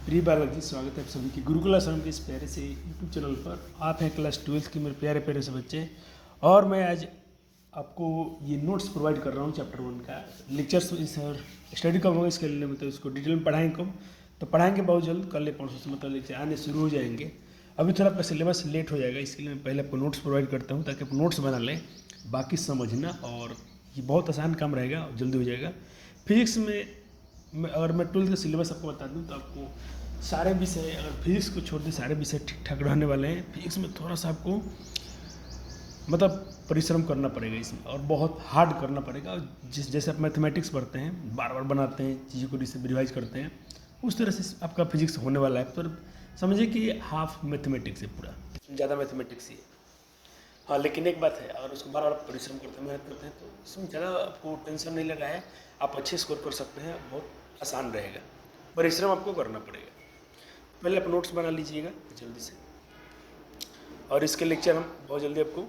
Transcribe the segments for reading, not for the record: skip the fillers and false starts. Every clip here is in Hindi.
प्रिय बालक जी, स्वागत है आप सभी की गुरुकुल आश्रम के इस प्यारे से यूट्यूब चैनल पर। आप हैं क्लास 12th के मेरे प्यारे प्यारे से बच्चे, और मैं आज आपको ये नोट्स प्रोवाइड कर रहा हूँ चैप्टर 1 का। लेक्चर्स इस और स्टडी कब होगा इसके लिए मतलब इसको डिटेल में पढ़ाएंगे कब, तो पढ़ाएंगे बहुत जल्द, कल या परसों से मतलब लेक्चर आने शुरू हो जाएंगे। अभी थोड़ा आपका सिलेबस लेट हो जाएगा, इसके लिए मैं पहले आपको नोट्स प्रोवाइड करता हूँ ताकि आप नोट्स बना लें, बाकी समझना, और ये बहुत आसान काम रहेगा और जल्दी हो जाएगा। फिजिक्स में अगर मैं 12th का सिलेबस आपको बता दूं तो आपको सारे विषय, अगर फिजिक्स को छोड़ दें सारे विषय ठीक ठाक रहने वाले हैं। फिजिक्स में थोड़ा सा आपको मतलब परिश्रम करना पड़ेगा इसमें, और बहुत हार्ड करना पड़ेगा। और जैसे आप मैथमेटिक्स पढ़ते हैं, बार बार बनाते हैं चीज़ों को, रिवाइज करते हैं, उस तरह से आपका फिजिक्स होने वाला है। पर समझिए कि हाफ मैथमेटिक्स है, पूरा ज़्यादा मैथमेटिक्स ही है। हाँ, लेकिन एक बात है, अगर उसको बार बार परिश्रम करते हैं, मेहनत करते हैं, तो इसमें ज़्यादा आपको टेंशन नहीं लगा है, आप अच्छे स्कोर कर सकते हैं, बहुत आसान रहेगा। परिश्रम आपको करना पड़ेगा। पहले आप नोट्स बना लीजिएगा जल्दी से, और इसके लेक्चर हम बहुत जल्दी आपको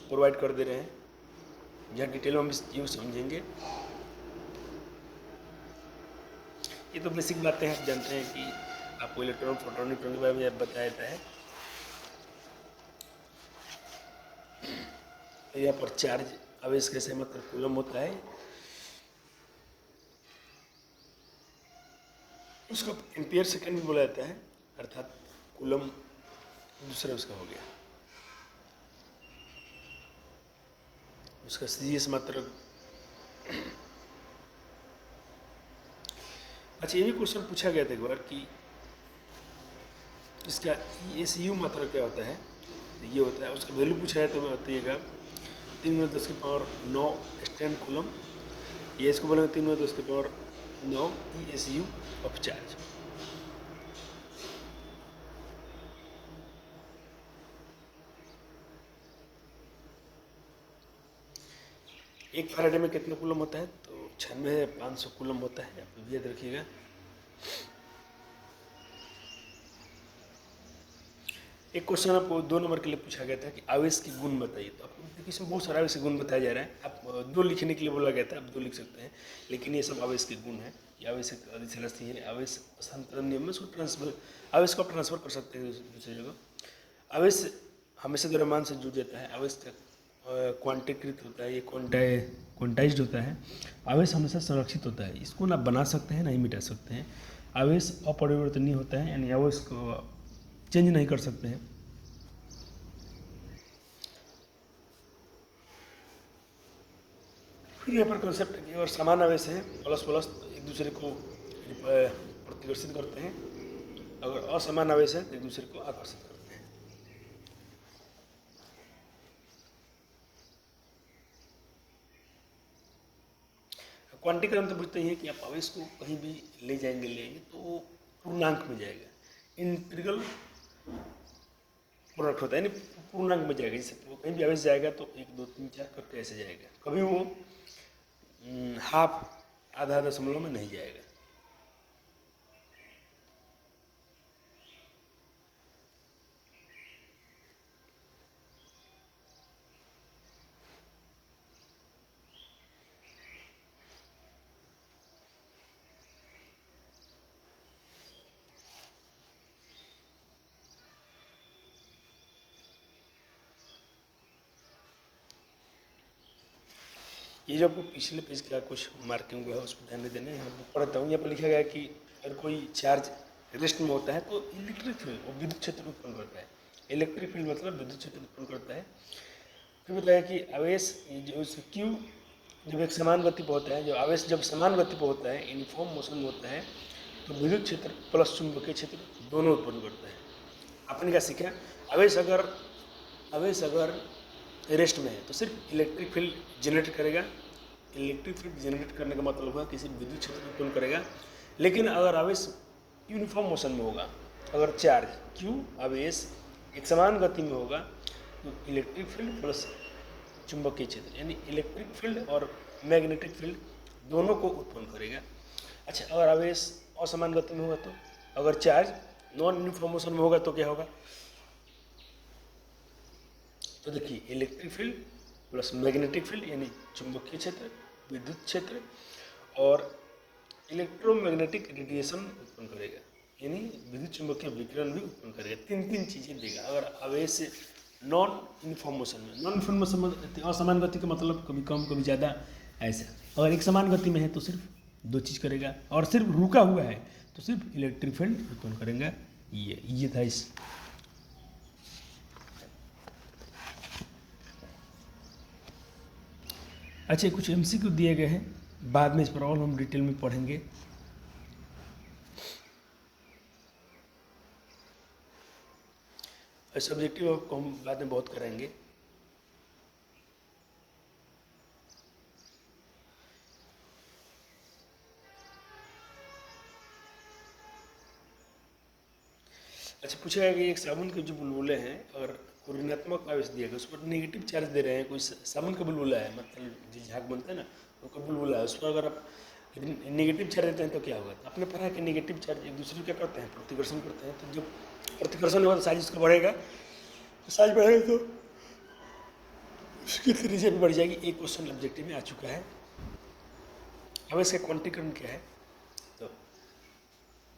प्रोवाइड कर दे रहे हैं, जहाँ डिटेल में हम इस चीज़ समझेंगे। ये तो बेसिक बातें हैं, आप जानते हैं कि आपको इलेक्ट्रॉन, प्रोटॉन, न्यूट्रॉन के बारे में बताया जाता है। यहाँ पर चार्ज आवेश कैसे मतलब कूलम होता है, उसको एम्पियर सेकेंड भी बोला जाता है, अर्थात कूलम दूसरा उसका हो गया। उसका सीरियस मतलब। अच्छा, ये भी क्वेश्चन पूछा गया था एक बार कि इसका ESU मात्रा क्या होता है। तो ये होता है, उसका वैल्यू पूछा है तो बताइएगा 3×10⁹ स्टैंड कूलम। ये इसको बोलेंगे 3×10⁹ ESU ऑफ चार्ज। एक फैराडे में कितना कूलम होता है, तो 96,500 कूलम होता है, आप याद रखिएगा। एक क्वेश्चन आपको 2 नंबर के लिए पूछा गया था कि आवेश की गुण बताइए। तो आपको देखिए इसमें बहुत सारा आवेश के गुण बताया जा रहा है। आप 2 लिखने के लिए बोला गया था, आप 2 लिख सकते हैं, लेकिन ये सब आवेश के गुण हैं। ये आवेश अधिशलस्ती है, आवेश हस्तांतरण नियम में उसको ट्रांसफर, आवेश को आप ट्रांसफर कर सकते हैं दूसरी जगह। आवेश हमेशा द्रव्यमान से जुड़ जाता है, आवेश क्वांटीकृत होता है, ये क्वांटाइज्ड होता है। आवेश हमेशा संरक्षित होता है, इसको ना बना सकते हैं ना ही मिटा सकते हैं। आवेश अपरिवर्तनीय होता है, यानी आवेश को चेंज नहीं कर सकते हैं। फिर यहाँ पर कॉन्सेप्ट की और समान आवेश है, प्लस प्लस एक दूसरे को प्रतिकर्षित करते हैं, अगर असमान आवेश है तो एक दूसरे को आकर्षित करते हैं। क्वांटीकरण तो बुझते ही है कि आप आवेश को कहीं भी ले जाएंगे तो वो पूर्णांक में जाएगा। इंटीग्रल प्रोडक्ट होता है, यानी पूर्णांक में जाएगा। जैसे वो कहीं भी आवेश जाएगा तो 1 2 3 4 करके ऐसे जाएगा, कभी वो हाफ आधा दशमलव में नहीं जाएगा। ये जो आपको पिछले पेज का कुछ मार्किंग हुआ है उस पर ध्यान देना है। मैं पढ़ता हूँ, यहाँ पर लिखा गया है कि अगर कोई चार्ज रेस्ट में होता है तो इलेक्ट्रिक फील्ड और विद्युत क्षेत्र उत्पन्न करता है। इलेक्ट्रिक फील्ड मतलब विद्युत क्षेत्र उत्पन्न करता है। फिर बताया कि आवेश जो क्यू जब एक समान गति पर होता है, जो आवेश जब समान गति पर होता है, यूनिफॉर्म मोशन में होता है, तो विद्युत क्षेत्र प्लस चुंबकीय क्षेत्र दोनों उत्पन्न करता है। आपने क्या सीखा, आवेश अगर रेस्ट में है तो सिर्फ इलेक्ट्रिक फील्ड जनरेट करेगा। इलेक्ट्रिक फील्ड जनरेट करने का मतलब हुआ किसी विद्युत क्षेत्र उत्पन्न करेगा। लेकिन अगर आवेश यूनिफॉर्म मोशन में होगा, अगर चार्ज क्यू आवेश एक समान गति में होगा, तो इलेक्ट्रिक फील्ड प्लस चुंबकीय क्षेत्र यानी इलेक्ट्रिक फील्ड और मैग्नेटिक फील्ड दोनों को उत्पन्न करेगा। अच्छा, अगर आवेश असमान गति में होगा, तो अगर चार्ज नॉन यूनिफॉर्म मोशन में होगा तो क्या होगा, तो देखिए electric field plus magnetic field यानी चुंबकीय क्षेत्र, विद्युत क्षेत्र और इलेक्ट्रोमैग्नेटिक रेडिएशन उत्पन्न करेगा। यानी विद्युत चुंबकीय विकिरण भी उत्पन्न करेगा। तीन चीज़ें देगा। अगर आवेश नॉन इन्फॉर्मेशन में असमान गति का मतलब कभी कम कभी ज़्यादा ऐसा। अगर एक समान गति में है तो सिर्फ दो चीज़ करेगा, और सिर्फ रुका हुआ है तो सिर्फ इलेक्ट्रिक फील्ड उत्पन्न करेगा। ये था इस। अच्छा, कुछ एमसीक्यू दिए गए हैं, बाद में इस प्रॉब्लम हम डिटेल में पढ़ेंगे। सब्जेक्टिव आपको हम बाद में बहुत करेंगे। अच्छा, पूछेगा कि एक साबुन के जो बुलबुले हैं और कोई ऋणात्मक आवेश दिया गया, उस पर नेगेटिव चार्ज दे रहे हैं। कोई साबुन का बुलबुला है, मतलब जो झाग बनता है ना, वो का बुलबुला है, उस पर अगर आप नेगेटिव चार्ज देते हैं तो क्या होगा? तो आपने पढ़ा है कि नेगेटिव चार्ज एक दूसरे को क्या करते हैं, प्रतिकर्षण करते हैं। तो जब प्रतिकर्षण होगा तो साइज उसका बढ़ेगा, तो साइज बढ़ेगा तो उसकी त्रिज्या भी बढ़ जाएगी। एक क्वेश्चन ऑब्जेक्टिव में आ चुका है। अब इसका क्वांटीकरण क्या है? तो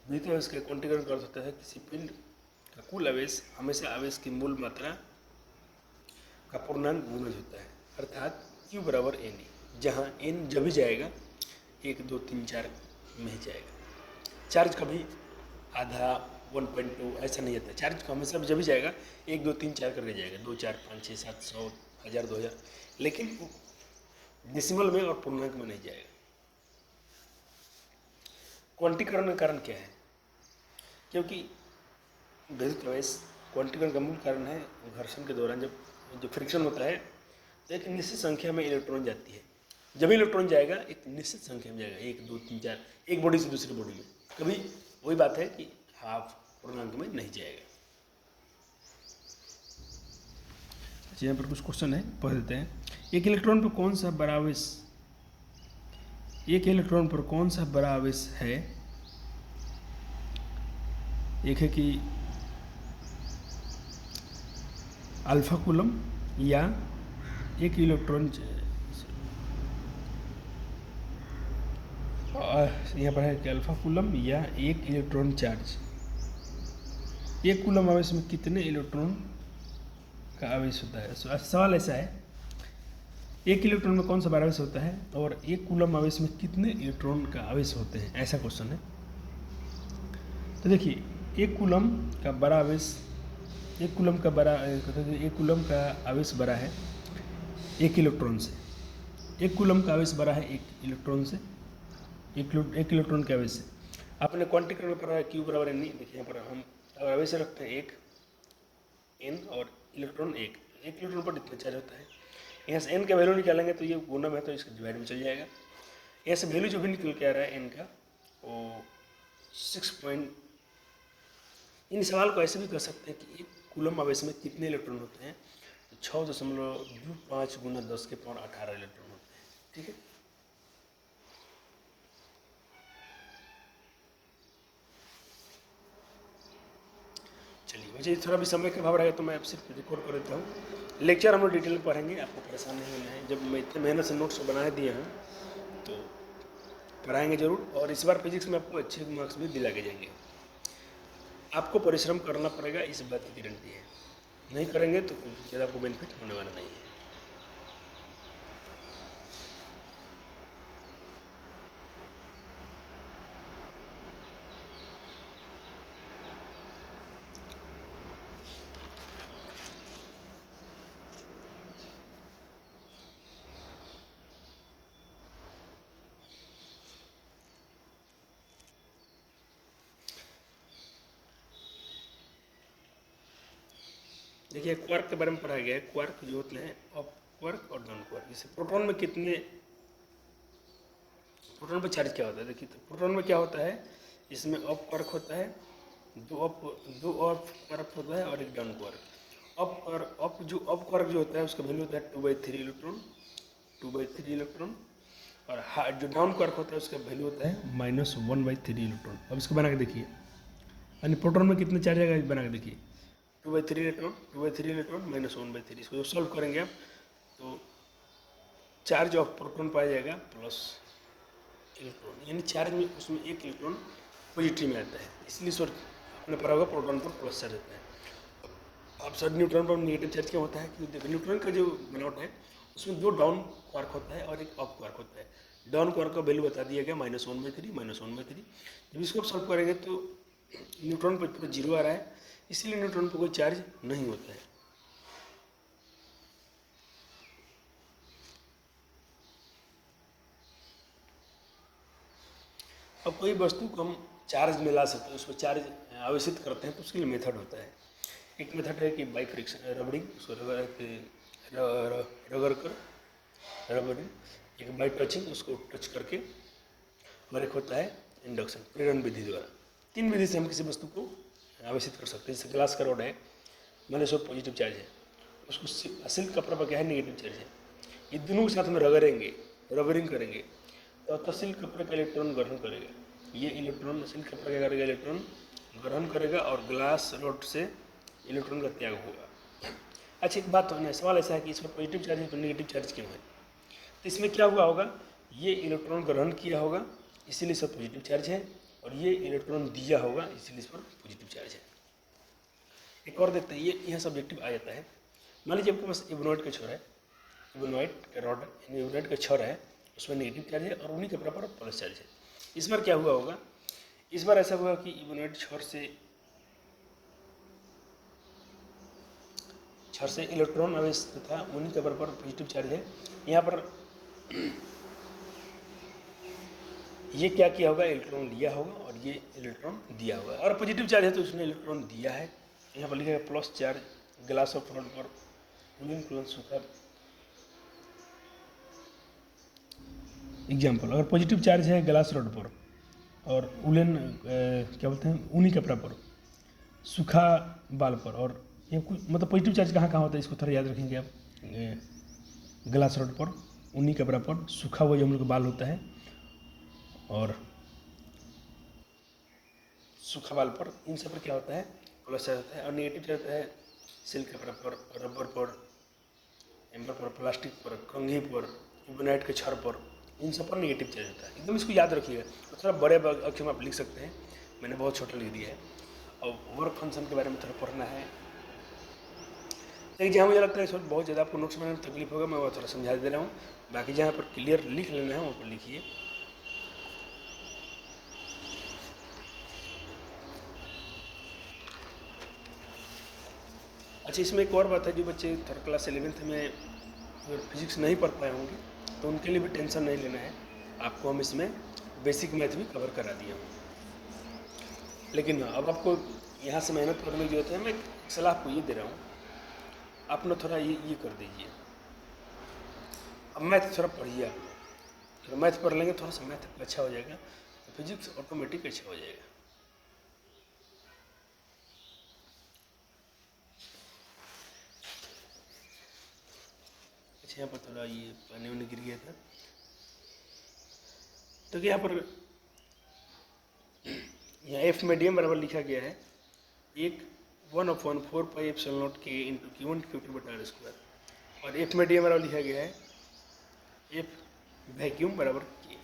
विद्युत आवेश का क्वांटीकरण का अर्थ होता है किसी पिंड का कुल आवेश हमेशा आवेश की मूल मात्रा का पूर्णांक गुणज होता है, अर्थात Q बराबर एन ई, जहाँ n जब भी जाएगा 1 2 3 4 में ही जाएगा। चार्ज कभी आधा 1.2 ऐसा नहीं आता। चार्ज का हमेशा जब भी जाएगा 1 2 3 4 करके जाएगा, 2 4 5 6 7 100 1000 2000, लेकिन डेसिमल में और पूर्णांक में नहीं जाएगा। क्वांटीकरण का कारण क्या है? क्योंकि विद्युत आवेश क्वांटीकरण का मूल कारण है घर्षण के दौरान जब फ्रिक्शन होता है तो एक निश्चित संख्या में इलेक्ट्रॉन जाती है। जब इलेक्ट्रॉन जाएगा एक निश्चित संख्या में जाएगा, 1 2 3 4, एक बॉडी से दूसरी बॉडी में। कभी वही बात है कि हाफ पूर्णांक में नहीं जाएगा। अच्छा, यहाँ पर कुछ क्वेश्चन है, पढ़ देते हैं। एक इलेक्ट्रॉन पर कौन सा बड़ा आवेश है? एक है कि अल्फा कूलम, या एक इलेक्ट्रॉन, यहाँ पर है कि अल्फा कूलम या एक इलेक्ट्रॉन चार्ज। एक कूलम आवेश में कितने इलेक्ट्रॉन का आवेश होता है? सवाल ऐसा है, एक इलेक्ट्रॉन में कौन सा बड़ा आवेश होता है और एक कूलम आवेश में कितने इलेक्ट्रॉन का आवेश होते हैं, ऐसा क्वेश्चन है। तो देखिए, एक कूलम का आवेश बड़ा है एक इलेक्ट्रॉन से। एक कूलम का आवेश बड़ा है एक इलेक्ट्रॉन से, एक इलेक्ट्रॉन के आवेश से। आपने क्वांटीकरण में पढ़ा है Q बराबर एन। देखिए, यहाँ पर हम अगर आवेश रखते हैं एक n और इलेक्ट्रॉन एक इलेक्ट्रॉन पर इतना चार्ज होता है। यहाँ से n का वैल्यू निकालेंगे तो ये गुना में है तो इसका डिवाइड में चल जाएगा। यहाँ से वैल्यू जो भी निकल के आ रहा है n का, वो 6 इन सवाल को ऐसे भी कर सकते हैं कि एक कूलम आवेश में कितने इलेक्ट्रॉन होते हैं? तो 6.25 गुना 10 के पावर 18 इलेक्ट्रॉन होते हैं। ठीक है, चलिए। मुझे थोड़ा भी समय का अभाव रहेगा तो मैं सिर्फ रिकॉर्ड कर देता हूँ। लेक्चर हम लोग डिटेल में पढ़ेंगे, आपको परेशान नहीं होना है। जब मैं इतने मेहनत से नोट्स बना दिए हैं तो पढ़ाएंगे जरूर, और इस बार फिजिक्स में आपको अच्छे मार्क्स भी दिला के जाएंगे। आपको परिश्रम करना पड़ेगा, इस बात की गारंटी है। नहीं करेंगे तो कुछ ज़्यादा आपको बेनिफिट होने वाला नहीं है। देखिए, क्वार्क के बारे में पढ़ा गया है। क्वार्क जो होते हैं अप क्वार्क और डाउन क्वार्क। जैसे प्रोटॉन में प्रोटॉन पर चार्ज क्या होता है? देखिए, तो प्रोटॉन में क्या होता है, इसमें अप क्वार्क होता है, दो अप क्वार्क होता है और एक डाउन क्वार्क। अप क्वार्क जो होता है उसका वैल्यू होता है 2/3 इलेक्ट्रॉन, और जो डाउन क्वार्क होता है उसका वैल्यू होता है -1/3 इलेक्ट्रॉन। अब इसको बना के देखिए, यानी प्रोटॉन में कितने चार्ज आएगा, बना के देखिए। 2/3 इलेक्ट्रॉन -1/3। इसको सॉल्व करेंगे आप तो चार्ज ऑफ प्रोटॉन पाया जाएगा प्लस इलेक्ट्रॉन, यानी चार्ज में उसमें एक इलेक्ट्रॉन पॉजिटिव में आता है, इसलिए सर अपने पढ़ा होगा प्रोटॉन पर प्लस चार्ज होता है। अब सर न्यूट्रॉन पर नेगेटिव चार्ज क्या होता है कि देखो न्यूट्रॉन का जो बनावट है उसमें 2 डाउन क्वार्क होता है और एक अप क्वार्क होता है। डाउन क्वार्क का वैल्यू बता दिया गया -1/3 -1/3। जब इसको आप सॉल्व करेंगे तो न्यूट्रॉन पर पूरा 0 आ रहा है, इसीलिए न्यूट्रॉन पर कोई चार्ज नहीं होता है। अब कोई वस्तु को हम चार्ज में ला सकते हैं, उस पर चार्ज आवेशित करते हैं तो उसके लिए मेथड होता है। एक मेथड है कि बाई फ्रिक्शन रबड़िंग, उसको रगड़ कर रबड़िंग, एक बाई टचिंग, उसको टच करके, और एक होता है इंडक्शन प्रेरण विधि द्वारा। 3 विधि से हम किसी वस्तु को आवेशित कर सकते हैं। जैसे ग्लास का रॉड है, मान लो पॉजिटिव चार्ज है, उसको सिल्क कपड़ा पर क्या है नेगेटिव चार्ज है। ये दोनों के साथ में रगड़ेंगे, रबरिंग करेंगे तो सिल्क कपड़े का इलेक्ट्रॉन ग्रहण करेगा। ये इलेक्ट्रॉन सिल्क कपड़ा क्या करेगा, इलेक्ट्रॉन ग्रहण करेगा और ग्लास रॉड से इलेक्ट्रॉन का त्याग होगा। अच्छा एक बात होना है, सवाल ऐसा है कि इसमें पॉजिटिव चार्ज है तो नेगेटिव चार्ज क्यों है? तो इसमें क्या हुआ होगा, ये इलेक्ट्रॉन ग्रहण किया होगा इसीलिए इस पर पॉजिटिव चार्ज है, और ये इलेक्ट्रॉन दिया होगा इसीलिए इस पर पॉजिटिव चार्ज है। एक और देखते हैं, ये यहाँ सब्जेक्टिव आ जाता है। मान लीजिए आपके पास इबोनॉइड का छोर है, इबोनॉइड का रॉड यानी इबोनॉइड का छोर है, उसमें नेगेटिव चार्ज है और उन्हीं के बराबर प्लस चार्ज है। इस बार क्या हुआ होगा, इस बार ऐसा हुआ कि इबोनॉइड छोर से इलेक्ट्रॉन आवेश था, उन्हीं के बराबर पॉजिटिव चार्ज है। यहाँ पर ये क्या किया होगा, इलेक्ट्रॉन लिया होगा और ये इलेक्ट्रॉन दिया होगा, और पॉजिटिव चार्ज है तो उसने इलेक्ट्रॉन दिया है। यहाँ पर लिखा है plus charge glass of rod पर वुलन क्लोथ सूखा। एग्जाम्पल, अगर पॉजिटिव चार्ज है ग्लास रॉड पर और वुलन क्या बोलते हैं ऊनी कपड़ा पर, सूखा बाल पर, और ये मतलब पॉजिटिव चार्ज कहाँ कहाँ होता है इसको थोड़ा याद रखेंगे आप। ग्लास रॉड पर, ऊनी कपड़ा पर, सूखा हुआ जो हम लोग का बाल होता है और सूखा बाल पर, इन सब पर क्या होता है प्लस चार्ज होता है। और नेगेटिव चार्ज होता है सिल्क कपड़ा पर, रबर पर, एम्बर पर, प्लास्टिक पर, कंघी पर, इबोनाइट के छड़ पर, इन सब पर नेगेटिव चार्ज होता है। एकदम इसको याद रखिएगा। तो थोड़ा बड़े अक्षर में आप लिख सकते हैं, मैंने बहुत छोटा लिख दिया है। और वर्क फंक्शन के बारे में थोड़ा पढ़ना है। लेकिन जहाँ मुझे लगता है इस वक्त बहुत ज़्यादा आपको नोट्स बनाने में तकलीफ होगा, मैं वो थोड़ा समझा दे रहा हूँ। बाकी जहाँ पर क्लियर लिख लेना है वहाँ पर लिखिए। अच्छा इसमें एक और बात है, जो बच्चे थर्ड क्लास 11th में अगर फिजिक्स नहीं पढ़ पाए होंगे तो उनके लिए भी टेंशन नहीं लेना है। आपको हम इसमें बेसिक मैथ भी कवर करा दिया हूँ। लेकिन अब आपको यहाँ से मेहनत करने की जरूरत है। मैं एक सलाह आपको ये दे रहा हूँ, आप ना थोड़ा ये कर दीजिए, अब मैथ थोड़ा पढ़िए। आप थोड़ा मैथ पढ़ लेंगे, थोड़ा सा मैथ अच्छा हो जाएगा, तो फिजिक्स ऑटोमेटिक अच्छा हो जाएगा। अच्छा यहाँ पर थोड़ा ये पानी वानी गिर गया था, तो यहाँ पर यहाँ एफ मीडियम बराबर लिखा गया है एक 1/4πε0 के इंटू Q1 Q2 बटा R स्क्वायर, और एफ मीडियम बराबर लिखा गया है एफ वैक्यूम बराबर के।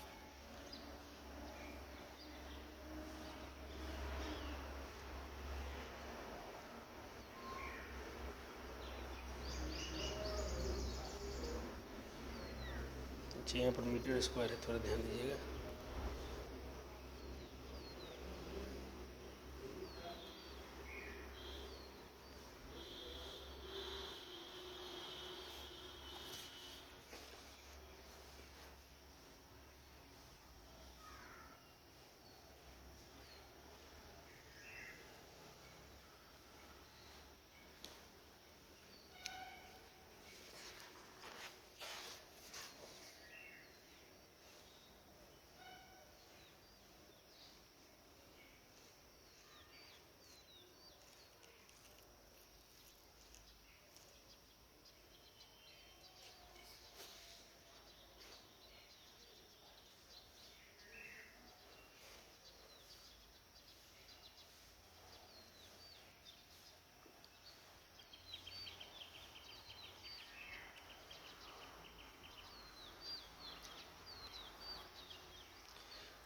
अच्छा यहाँ पर मीटर स्क्वायर है, थोड़ा ध्यान दीजिएगा।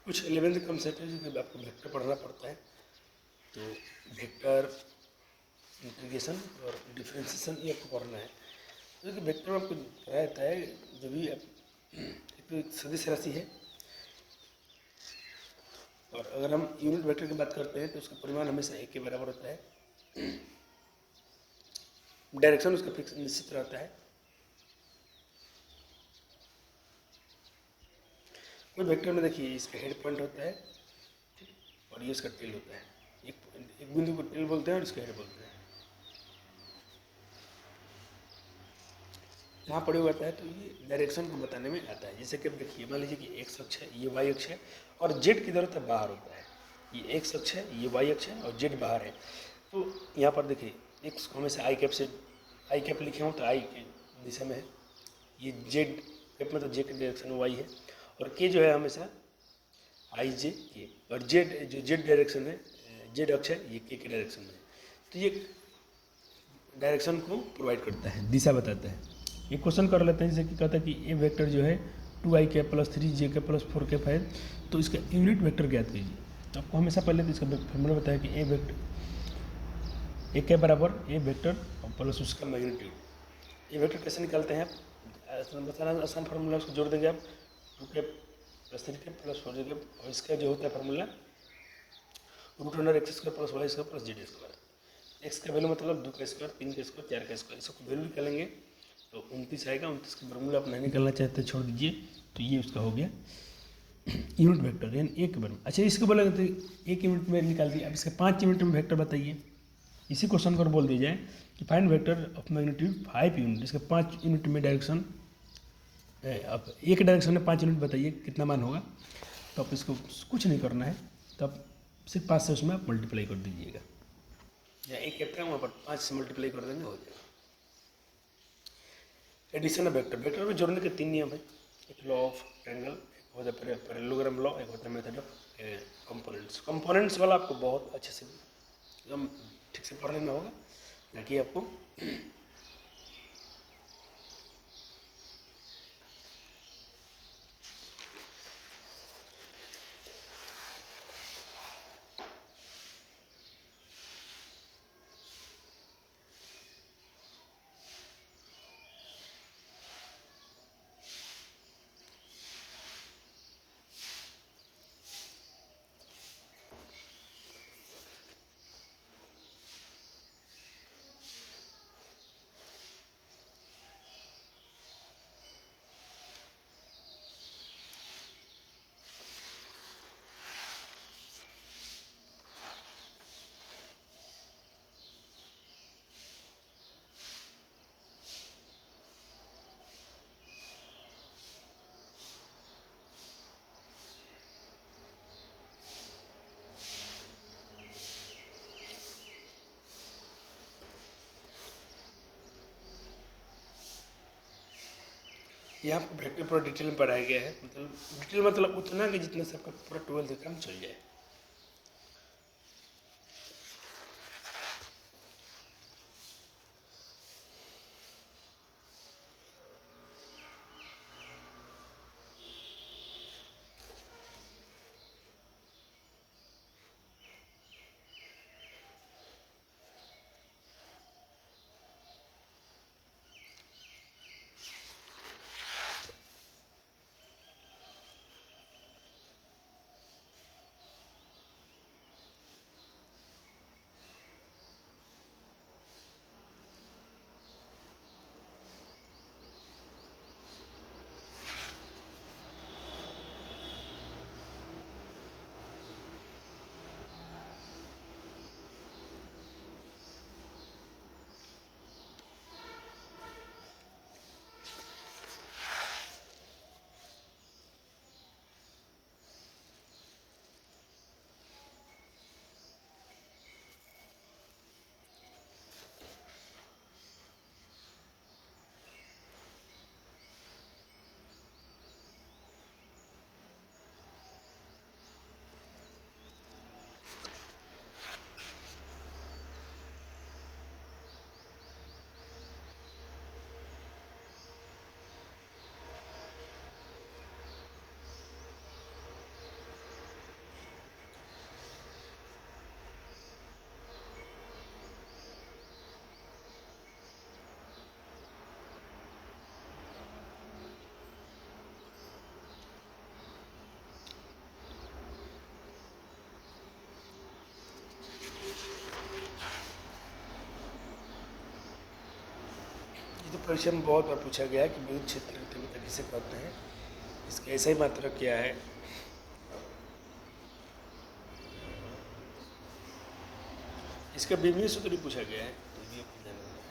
कुछ 11th कॉन्सेप्ट है जिसमें आपको वेक्टर पढ़ना पड़ता है। तो वेक्टर इंटीग्रेशन और डिफरेंशिएशन ये आपको पढ़ना है। तो देखिए वेक्टर में आपको पढ़ा जाता है जब भी आप एक तो एक सदिश राशि है, और अगर हम यूनिट वेक्टर की बात करते हैं तो उसका परिमाण हमेशा एक के बराबर होता है। डायरेक्शन उसका फिक्स निश्चित रहता है। कोई वेक्टर में देखिए इसका हेड पॉइंट होता है और ये इसका टेल होता है। एक बिंदु को टेल बोलते हैं और इसका हेड बोलते हैं। यहाँ प्रयोग होता है तो ये डायरेक्शन को बताने में आता है। जैसे कि अब देखिए मान लीजिए कि एक्स अक्ष है, ये वाई अक्ष है, और जेड किधर होता है, बाहर होता है। ये एक्स अक्ष है, ये वाई अक्ष है, और जेड बाहर है। तो यहाँ पर देखिए एक्स को हमेशा आई कैप से आई कैप लिखे हूँ तो आई की दिशा में है। ये जेड कैप मतलब जे के डायरेक्शन में वाई है, और के जो है हमेशा आई जे के, और जेड जो जेड डायरेक्शन है, जेड अक्ष है, ये के डायरेक्शन में है। तो ये डायरेक्शन को प्रोवाइड करता है, दिशा बताता है। एक क्वेश्चन कर लेते हैं, जैसे कि कहता है कि ए वेक्टर जो है 2i cap plus 3j cap plus 4 cap है, तो इसका यूनिट वेक्टर ज्ञात कीजिए। तो आपको हमेशा पहले तो इसका फॉर्मूला बताया कि ए वेक्टर ए कैप बराबर ए वेक्टर प्लस उसका मैग्नीट्यूड। ए वेक्टर कैसे निकालते हैं आप, आसान फार्मूला उसको जोड़ देंगे आप, 2 cap plus 3 cap plus 4j cap, और इसका जो होता है formula √x² plus y² plus z²। X का वैल्यू मतलब 2 का स्क्वायर, 3 का स्क्वायर, 4 का स्क्वायर, इसको वैल्यू निकालेंगे तो 29 आएगा। 29 का फॉर्मूला आप नहीं निकालना चाहते छोड़ दीजिए। तो ये उसका हो गया यूनिट वेक्टर, यानी एक के बारे में। अच्छा इसको बोलेंगे तो एक यूनिट में निकाल दिया। अब इसके 5 यूनिट में वेक्टर बताइए। इसी क्वेश्चन को बोल दिया जाए कि find vector of magnitude 5 unit, इसके 5 यूनिट में डायरेक्शन, अब एक डायरेक्शन में 5 यूनिट बताइए कितना मान होगा। तो आप इसको कुछ नहीं करना है, तो आप सिर्फ 5 से उसमें आप मल्टीप्लाई कर दीजिएगा, या एक कैप्टा वहाँ पर 5 से मल्टीप्लाई कर देंगे, हो जाएगा। एडिशन ऑफ वेक्टर, वेक्टर में जोड़ने के 3 नियम है। एक लॉ ऑफ ट्रायंगल, एक होता है पैरेललोग्राम लॉ, एक होता है मेथड ऑफ कंपोनेंट्स। कंपोनेंट्स वाला आपको बहुत अच्छे से एकदम ठीक से पढ़ने में होगा, ताकि आपको यहाँ पर वेक्टर पूरा डिटेल में पढ़ाया गया है। मतलब डिटेल मतलब उतना कि जितना से आपका पूरा 12th काम चल जाए। परीक्षा में बहुत बार पूछा गया है कि विद्युत क्षेत्र की तीव्रता किसे कहते हैं, इसका सही मात्रक क्या है। इसका बीमनी सूत्र भी पूछा गया है, तो ये भी ध्यान रखना है।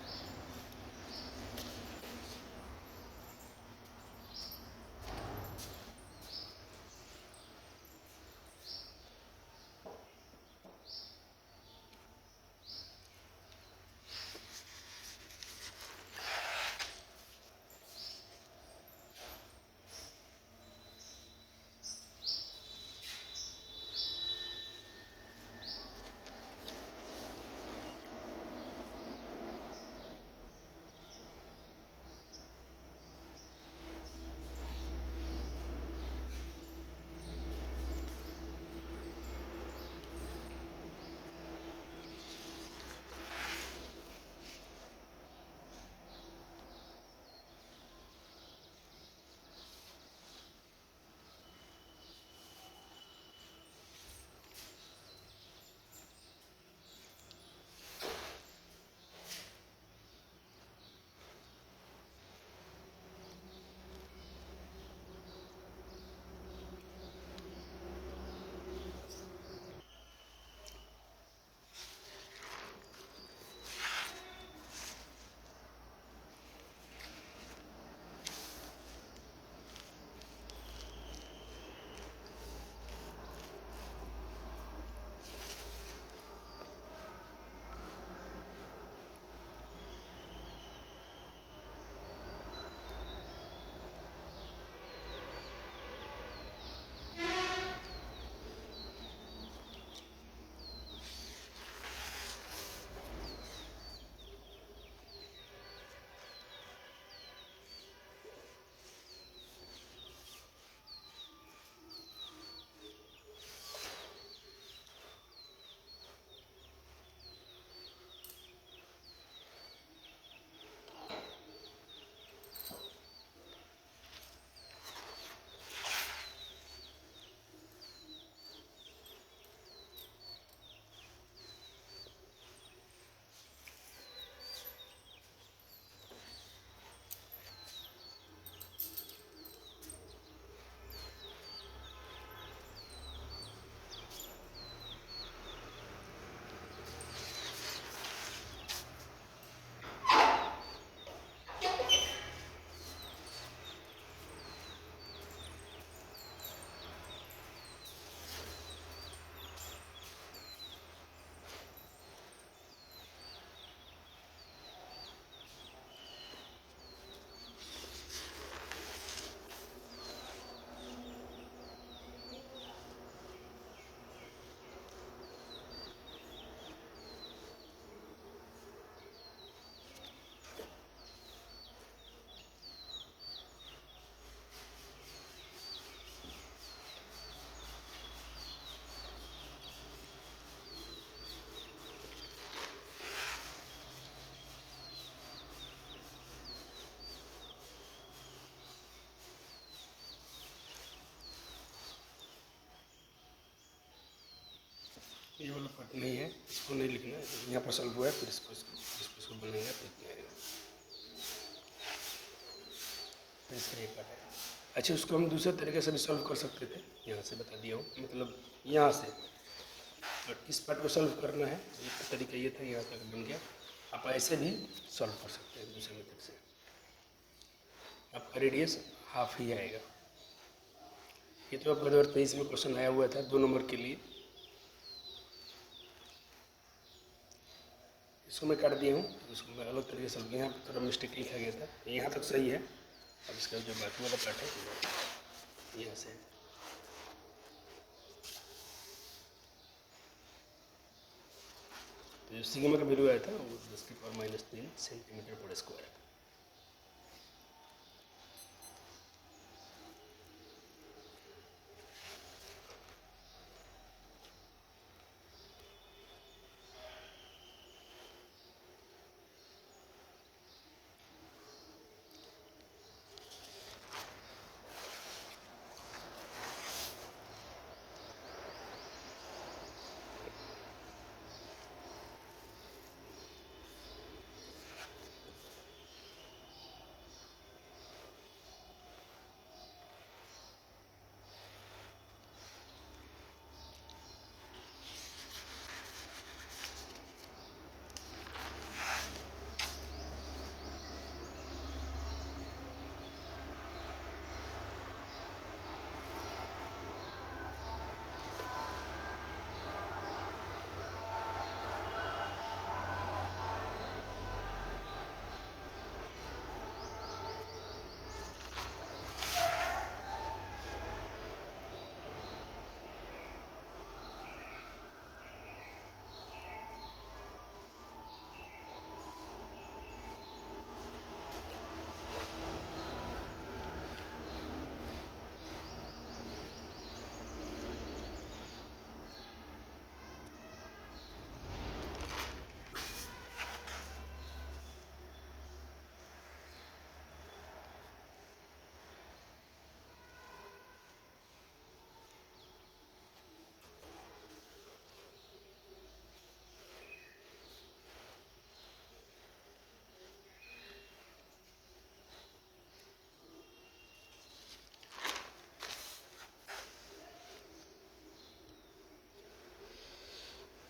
ये वाला पार्ट नहीं है, इसको नहीं लिखना है, यहाँ पर सॉल्व हुआ है, फिर इसको बनाएंगे, फिर क्या आएगा, फिर इसका ये पार्ट है। अच्छा, उसको हम दूसरे तरीके से भी सॉल्व कर सकते थे, यहाँ से बता दिया हूँ, मतलब यहाँ से, बट इस पार्ट को सॉल्व करना है, एक तरीका ये था, यहाँ तक बन गया। आप ऐसे भी सॉल्व कर सकते हैं दूसरे मेथड से, आपका रेडियस हाफ ही आएगा। ये तो आपका 2023 में क्वेश्चन आया हुआ था 2 नंबर के लिए, इसको मैं काट दिया हूँ, इसको मैं अलग तरीके से, यहाँ पर थोड़ा मिस्टेक लिखा गया था, यहाँ तक सही है। अब इसका जो बाकी वाला पार्ट है यहाँ से, तो जो सिग्मा का वैल्यू आया था वो 10⁻³ सेंटीमीटर पर स्क्वायर।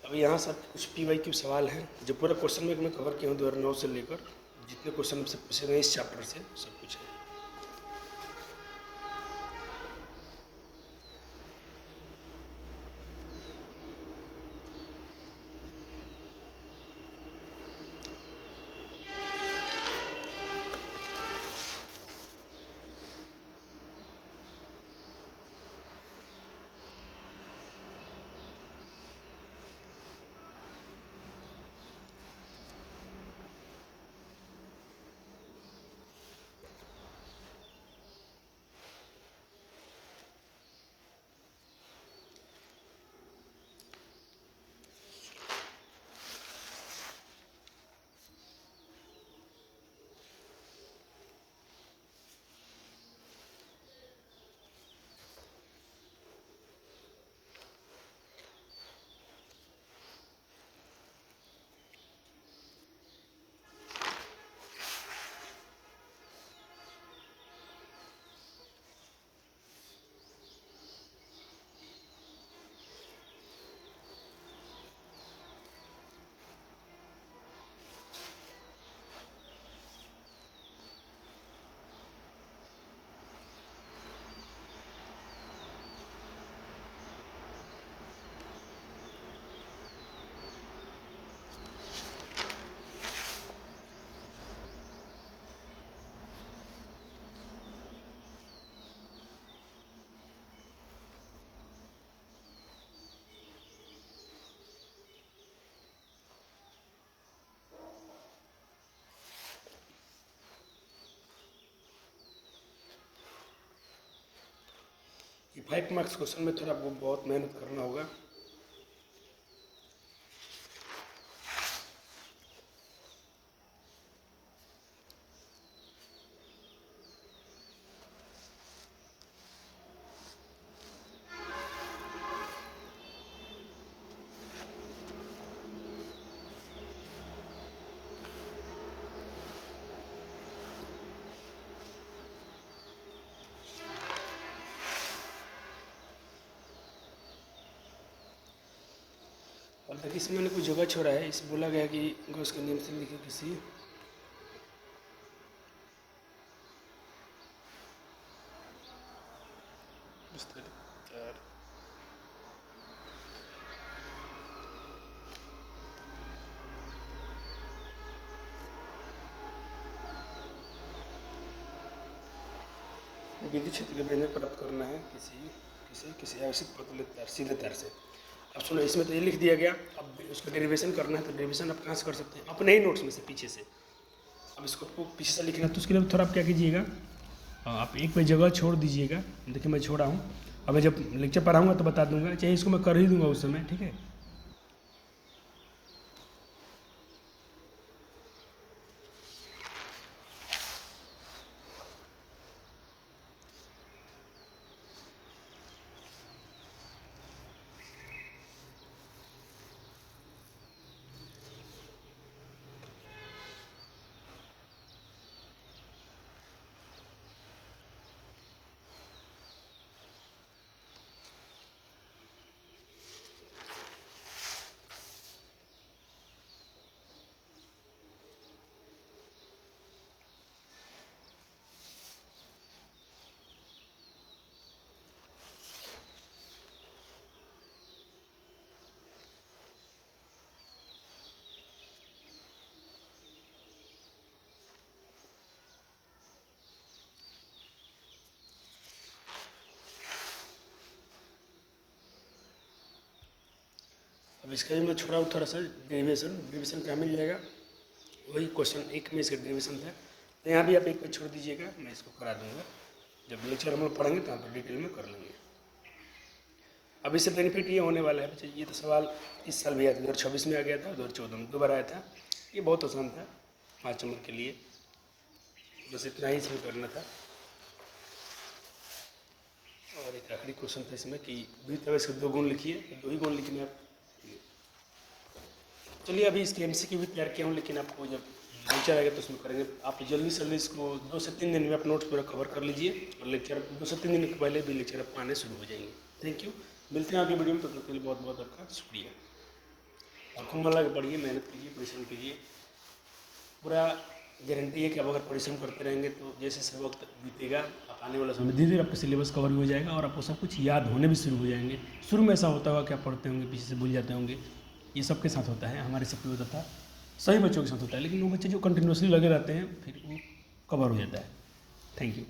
अभी यहाँ सर कुछ PYQ सवाल हैं जो पूरा क्वेश्चन में मैं कवर किया हूँ 2009 से लेकर जितने क्वेश्चन से पूछे गए इस चैप्टर से सब कुछ है। ये 5 मार्क्स क्वेश्चन में थोड़ा आपको बहुत मेहनत करना होगा। और देखिए इसमें मैंने कुछ जगह छोड़ा है, इस बोला गया कि गॉस के नियम से लिखे किसी विधि क्षेत्र के व्यंजन प्राप्त करना है किसी आवश्यक पद सीधे तार से। अब सुनो इसमें तो ये लिख दिया गया, अब उसका डेरिवेशन करना है तो डेरिवेशन आप कहाँ से कर सकते हैं अपने ही नोट्स में से पीछे से। अब इसको आपको पीछे से लिखना है तो उसके लिए थोड़ा आप क्या कीजिएगा, आप एक पे जगह छोड़ दीजिएगा। देखिए मैं छोड़ा हूँ, अब मैं जब लेक्चर पढ़ाऊँगा तो बता दूंगा, चाहिए इसको मैं कर ही दूंगा उस समय, ठीक है। अब इसका भी मैं छोड़ा हूँ थोड़ा सा डेरिवेशन क्या मिल जाएगा, वही क्वेश्चन एक में इसका डेरिवेशन था, तो यहाँ भी आप एक पे छोड़ दीजिएगा, मैं इसको करा दूंगा। जब लेक्चर हम लोग पढ़ेंगे तो आप डिटेल में कर लेंगे। अब इससे बेनिफिट ये होने वाला है बच्चे, ये तो सवाल इस साल भी आया था 2026 में आ गया था, 2014 में 2 बार आया था। ये बहुत आसान था 5 नंबर के लिए, बस इतना ही इसमें करना था। और एक आखिरी क्वेश्चन था इसमें कि विविध तरह इसके 2 गुण लिखिए, 2 ही गुण लिखने आप। चलिए अभी इसके MCQ भी तैयार किया हूँ, लेकिन आपको जब लेक्चर आएगा तो उसमें करेंगे। आप जल्दी से जल्दी इसको 2 से 3 दिन में आप नोट्स पूरा कवर कर लीजिए, और लेक्चर 2 से 3 दिन के पहले भी लेक्चर आप आने शुरू हो जाएंगे। थैंक यू, मिलते हैं आगे वीडियो में, तो तब तक के लिए बहुत बहुत आपका शुक्रिया। और खूब मन लगा के पढ़िए, मेहनत कीजिए, परिश्रम कीजिए। पूरा गारंटी है कि आप अगर परिश्रम करते रहेंगे तो जैसे जैसे वक्त बीतेगा, आप आने वाला समय धीरे धीरे आपका सिलेबस कवर भी हो जाएगा और आपको सब कुछ याद होने भी शुरू हो जाएंगे। शुरू में ऐसा होता होगा कि आप पढ़ते होंगे, पीछे से भूल जाते होंगे, ये सबके साथ होता है, हमारे सबके होता था, सभी बच्चों के साथ होता है। लेकिन वो बच्चे जो कंटिन्यूसली लगे रहते हैं फिर वो कवर हो जाता है। Thank you.